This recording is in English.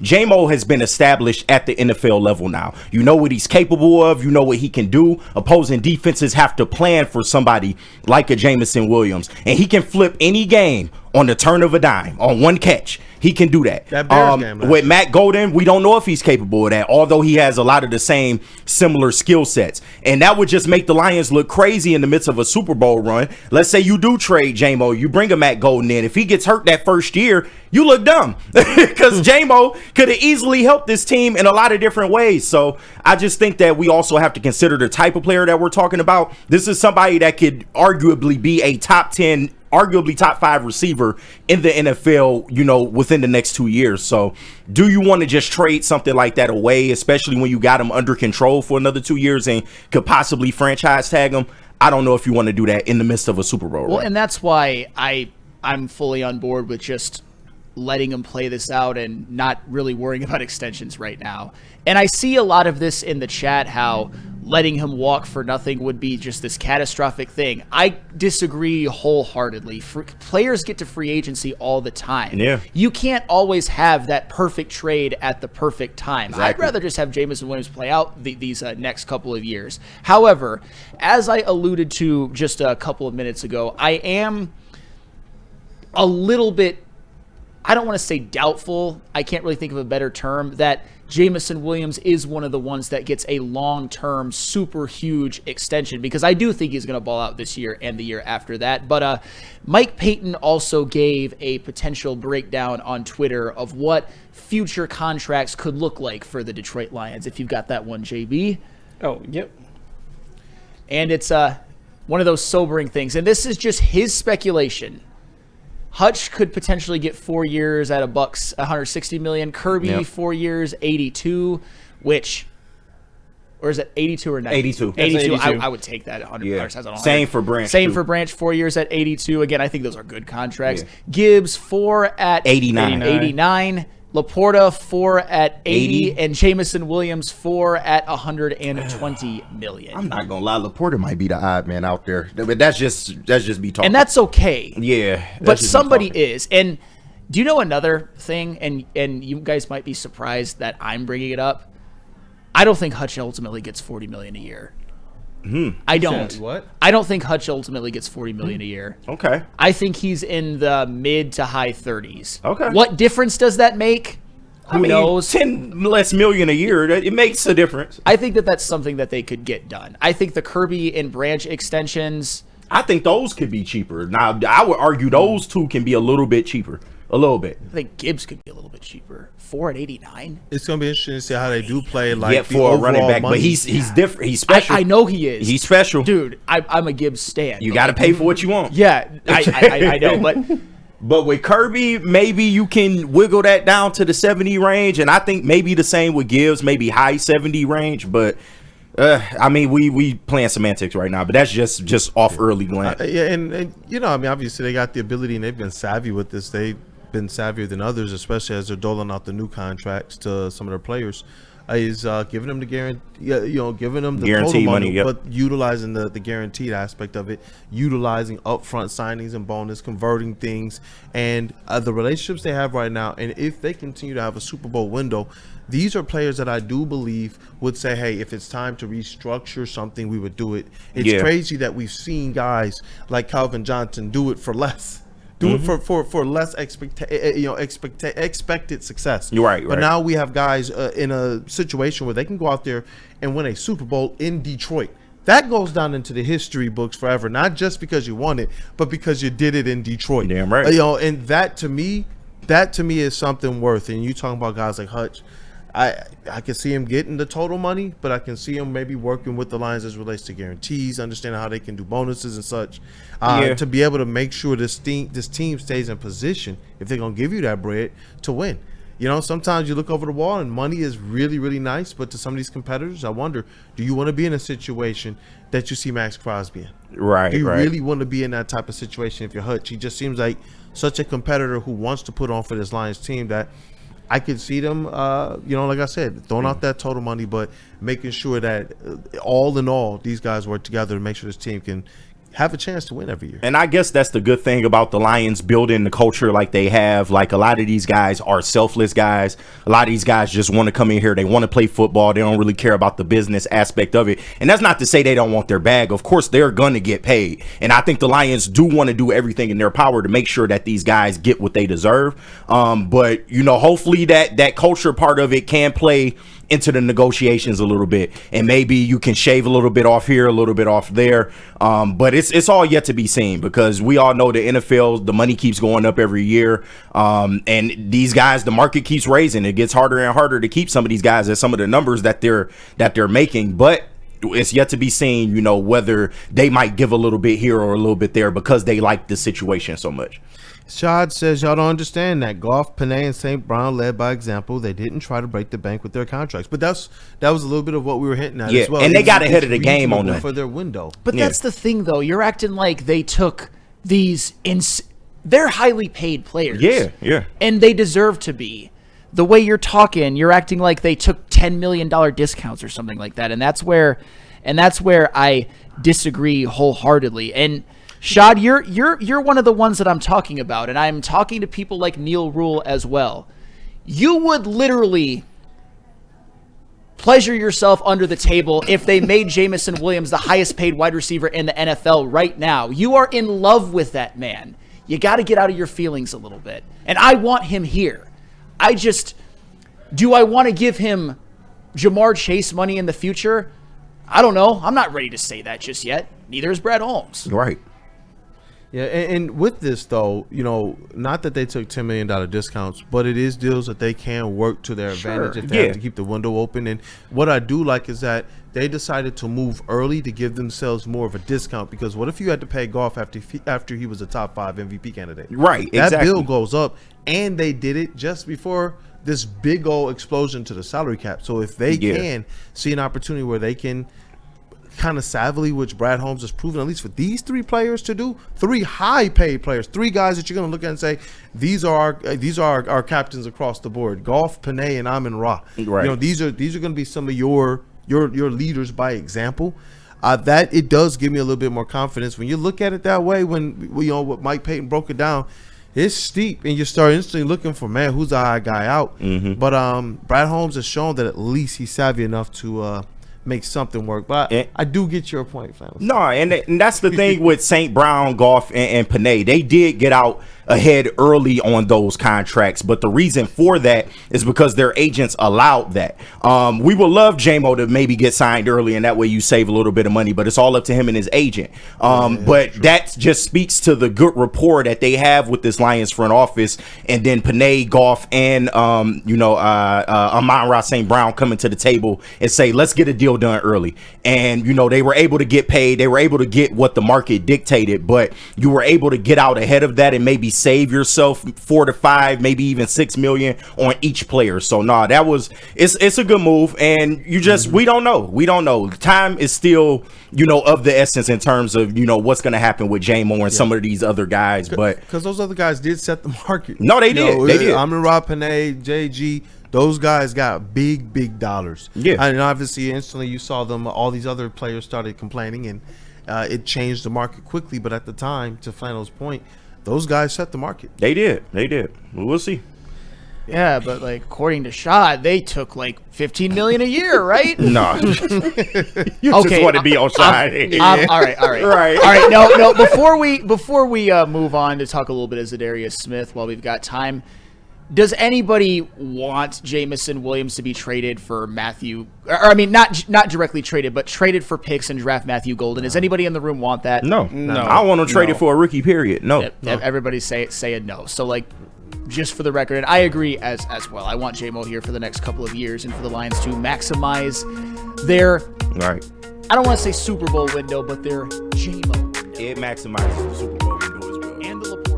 J-Mo has been established at the NFL level now. You know what he's capable of. You know what he can do. Opposing defenses have to plan for somebody like a Jameson Williams. And he can flip any game on the turn of a dime, on one catch. He can do that. That Bears game with Matt Golden, we don't know if he's capable of that, although he has a lot of the same similar skill sets. And that would just make the Lions look crazy in the midst of a Super Bowl run. Let's say you do trade J-Mo, you bring a Matt Golden in. If he gets hurt that first year, you look dumb because J-Mo could have easily helped this team in a lot of different ways. So I just think that we also have to consider the type of player that we're talking about. This is somebody that could arguably be a top 10, arguably top 5 receiver in the NFL, you know, within the next 2 years. So do you want to just trade something like that away, especially when you got him under control for another 2 years and could possibly franchise tag him? I don't know if you want to do that in the midst of a Super Bowl. Well, run. and that's why I'm fully on board with just letting him play this out and not really worrying about extensions right now. And I see a lot of this in the chat, how letting him walk for nothing would be just this catastrophic thing. I disagree wholeheartedly. Players get to free agency all the time. Yeah. You can't always have that perfect trade at the perfect time. Exactly. I'd rather just have Jameson Williams play out these next couple of years. However, as I alluded to just a couple of minutes ago, I am a little bit, I don't want to say doubtful, I can't really think of a better term, that Jameson Williams is one of the ones that gets a long-term, super huge extension, because I do think he's going to ball out this year and the year after that. But Mike Payton also gave a potential breakdown on Twitter of what future contracts could look like for the Detroit Lions, if you've got that one, JB. Oh, yep. And it's one of those sobering things, and this is just his speculation. Hutch could potentially get 4 years at $160 million. Kirby, 4 years, 82, which, or is it 82 or 90? 82. 82. I would take that at $100. Yeah. Same for Branch. Same for Branch, 4 years at 82. Again, I think those are good contracts. Yeah. Gibbs, 4 at 89. Laporta, 4 at 80. And Jameson Williams, 4 at $120 million. I'm not gonna lie, Laporta might be the odd man out there, but that's just me talking. And that's okay. Yeah, but somebody is. And do you know another thing? And you guys might be surprised that I'm bringing it up. I don't think Hutch ultimately gets $40 million a year. I don't. What? I don't think Hutch ultimately gets $40 million a year. Okay. I think he's in the mid to high 30s. Okay. What difference does that make? Who knows? 10 less million a year, it makes a difference. I think that's something that they could get done. I think the Kirby and Branch extensions, I think those could be cheaper. Now, I would argue those two can be a little bit cheaper. A little bit. I think Gibbs could be a little bit cheaper. 4 at 89. It's gonna be interesting to see how they do play. Like for a running back, money. but he's different. He's special. I know he is. He's special, dude. I'm a Gibbs stan. You got to pay for what you want. Yeah, I know, but with Kirby, maybe you can wiggle that down to the 70 range, and I think maybe the same with Gibbs, maybe high 70 range. But I mean, we playing semantics right now, but that's just off early glance. Yeah, and you know, I mean, obviously they got the ability, and they've been savvy with this. They've been savvier than others, especially as they're doling out the new contracts to some of their players. Is giving them the guarantee, giving them the guarantee total money, yep. But utilizing the guaranteed aspect of it, utilizing upfront signings and bonus, converting things, and the relationships they have right now. And if they continue to have a Super Bowl window, these are players that I do believe would say, hey, if it's time to restructure something, we would do it. It's crazy that we've seen guys like Calvin Johnson do it for less. Do it for less expected success. You're right. But now we have guys in a situation where they can go out there and win a Super Bowl in Detroit. That goes down into the history books forever, not just because you won it, but because you did it in Detroit. Damn right. And that to me is something worth. And you talking about guys like Hutch, I can see him getting the total money, but I can see him maybe working with the Lions as relates to guarantees, understanding how they can do bonuses and such, to be able to make sure this team stays in position if they're going to give you that bread to win. You know, sometimes you look over the wall and money is really, really nice, but to some of these competitors, I wonder, do you want to be in a situation that you see Max Crosby in? Right, Do you really want to be in that type of situation if you're Hutch? He just seems like such a competitor who wants to put on for this Lions team that I could see them, like I said, throwing out that total money, but making sure that all in all, these guys work together to make sure this team can have a chance to win every year. And I guess that's the good thing about the Lions building the culture like they have. Like, a lot of these guys are selfless guys. A lot of these guys just want to come in here. They want to play football. They don't really care about the business aspect of it. And that's not to say they don't want their bag. Of course, they're going to get paid. And I think the Lions do want to do everything in their power to make sure that these guys get what they deserve. But, you know, hopefully that culture part of it can play into the negotiations a little bit, and maybe you can shave a little bit off here, a little bit off there. But it's all yet to be seen, because we all know the NFL, the money keeps going up every year. And these guys, the market keeps raising. It gets harder and harder to keep some of these guys at some of the numbers that they're making. But it's yet to be seen, you know, whether they might give a little bit here or a little bit there because they like the situation so much. Shad says y'all don't understand that Goff, Panay, and St. Brown led by example. They didn't try to break the bank with their contracts, but that was a little bit of what we were hitting at as well. And they got ahead of the game on that for their window. But that's the thing, though. You're acting like they took these they're highly paid players. Yeah. And they deserve to be. The way you're talking, you're acting like they took $10 million discounts or something like that, and that's where I disagree wholeheartedly. And Shad, you're one of the ones that I'm talking about, and I'm talking to people like Neil Rule as well. You would literally pleasure yourself under the table if they made Jameson Williams the highest paid wide receiver in the NFL right now. You are in love with that man. You got to get out of your feelings a little bit. And I want him here. Do I want to give him Jamar Chase money in the future? I don't know. I'm not ready to say that just yet. Neither is Brad Holmes. Right. Yeah, and with this, though, you know, not that they took $10 million discounts, but it is deals that they can work to their advantage if they have to keep the window open. And what I do like is that they decided to move early to give themselves more of a discount, because what if you had to pay Goff after he was a top 5 MVP candidate? Right, that exactly. bill goes up, and they did it just before this big old explosion to the salary cap. So if they can see an opportunity where they can kind of savvily, which Brad Holmes has proven, at least for these 3 players to do, 3 high-paid players, 3 guys that you're going to look at and say, these are our captains across the board, Goff, Panay, and Amon-Ra. Right. You know, these are going to be some of your leaders by example. That it does give me a little bit more confidence when you look at it that way. When what Mike Payton broke it down, it's steep, and you start instantly looking for, man, who's the high guy out. Mm-hmm. But Brad Holmes has shown that at least he's savvy enough to make something work. But I do get your point, fam. No, and that's the thing with St. Brown, Goff, and Panay. They did get out ahead early on those contracts, but the reason for that is because their agents allowed that. We would love JMO to maybe get signed early, and that way you save a little bit of money, but it's all up to him and his agent. But that just speaks to the good rapport that they have with this Lions front office, and then Panay, Goff, and Amon-Ra St. Brown coming to the table and say, let's get a deal done early. And they were able to get paid. They were able to get what the market dictated, but you were able to get out ahead of that and maybe save yourself 4 to 5, maybe even $6 million on each player. So it's a good move, and we don't know. Time is still of the essence in terms of what's going to happen with JMO and some of these other guys, but because those other guys did set the market. No, they did. They did. Amon-Ra, Panay, JG. Those guys got big dollars. Yeah. And obviously, instantly you saw them. All these other players started complaining, and it changed the market quickly. But at the time, to Flannel's point, those guys set the market. They did. We'll see. Yeah, but according to Shad, they took $15 million a year, right? No. You just want to be on side. All right. No. Before we move on to talk a little bit of Zadarius Smith while we've got time, does anybody want Jameson Williams to be traded for Matthew? I mean, not directly traded, but traded for picks and draft Matthew Golden. Does anybody in the room want that? No. I don't want to trade it for a rookie. Period. No. Everybody say a no. So just for the record, and I agree as well. I want JMO here for the next couple of years, and for the Lions to maximize their right. I don't want to say Super Bowl window, but their JMO window. It maximizes the Super Bowl window as well. And the